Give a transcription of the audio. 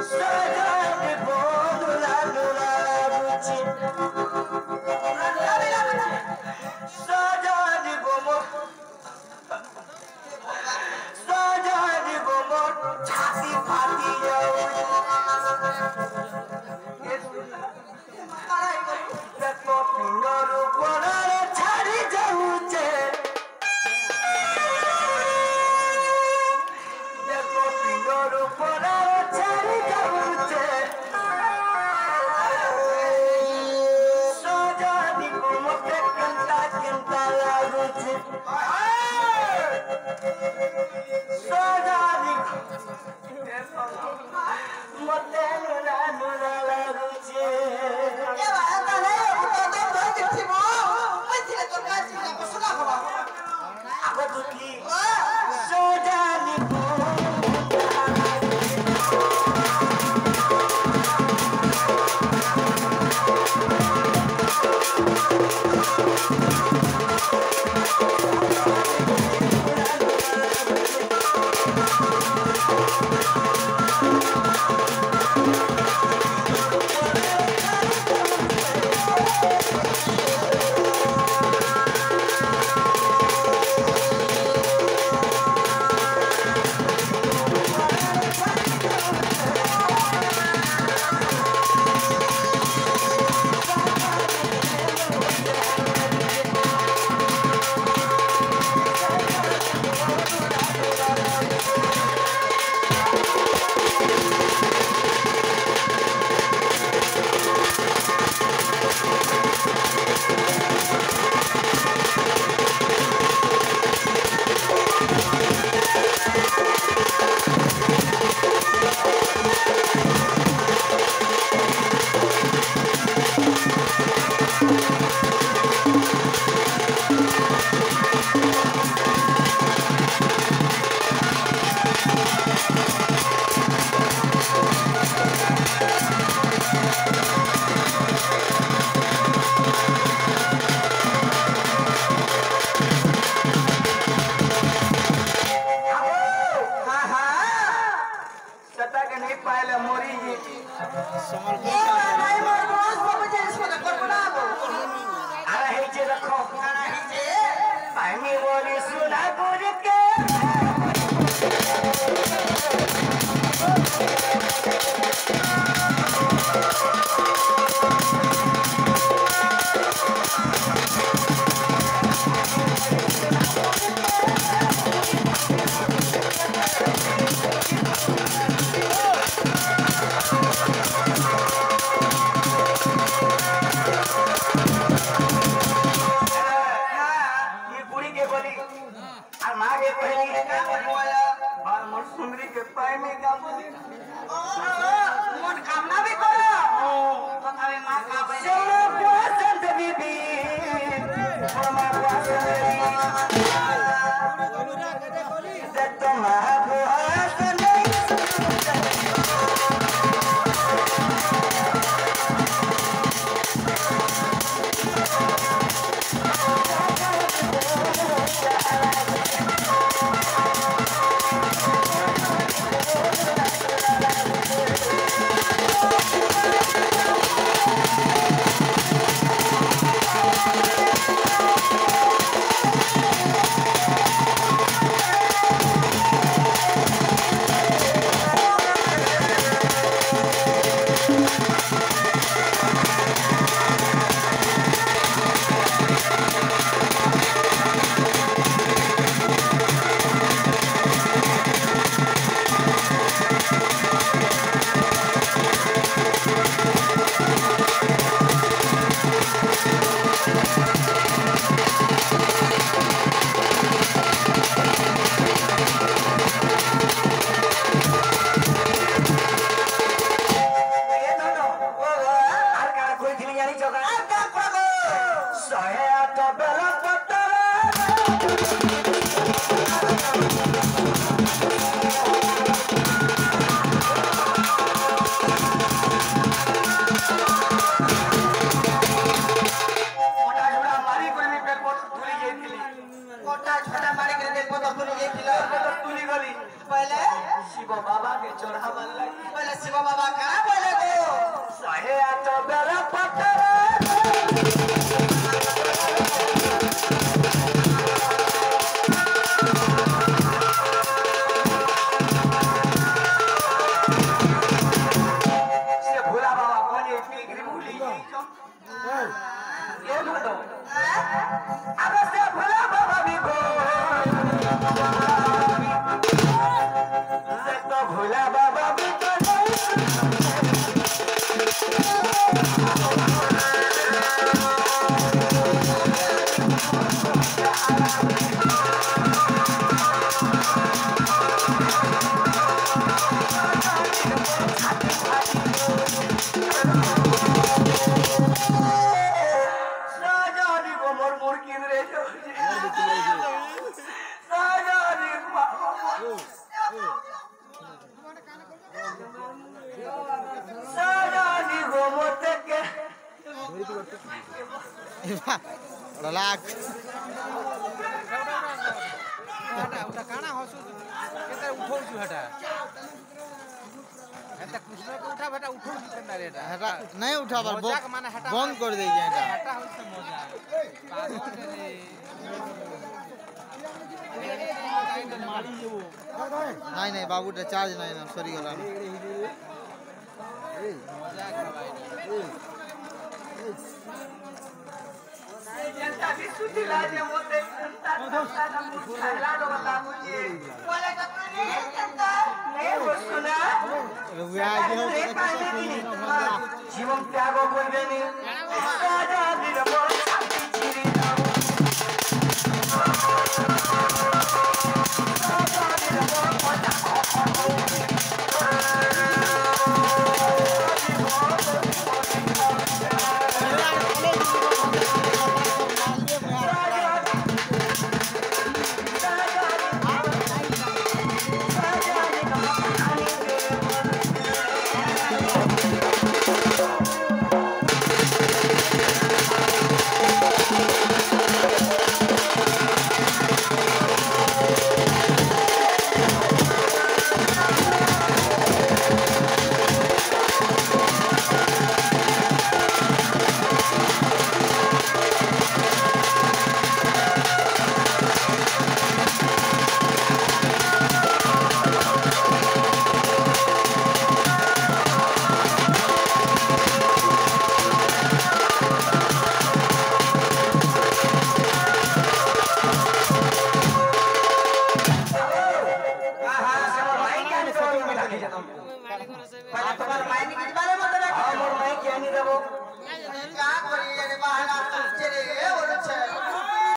Sajadi bodula nuraguchi Sajadi gomor Sajadi gomor chati phati jao Dekho pindor upore chhadi jauche Dekho pindor upore chhadi jauche Sajadi gomor kanta kanta laguche Sajadi mate nura nura laguche Aku tuki Sajadi पहले शिव बाबा के चढ़ावा लगी पहले शिव बाबा সারানি গোমতকে relax उठा काना हसु केते उठौछु हटा एता कृष्ण के उठा बेटा उठौछु केना रे एटा हटा नहीं उठाबर बंद कर दे जे एटा हटा होसे मजा पागल रे मारी जेबो नहीं नहीं बाबू टा चार्ज नहीं ना सॉरी गला मजा करबाई जनता भी सुती लाजे मोते जनता का मुठाला लो बता मुझे बोले तो तू जनता नहीं हो सुना जीवन त्याग করবে নি রাজা দিরব শান্তি চিরি দাও রাজা দিরব কথা तुम्हारा मायने किती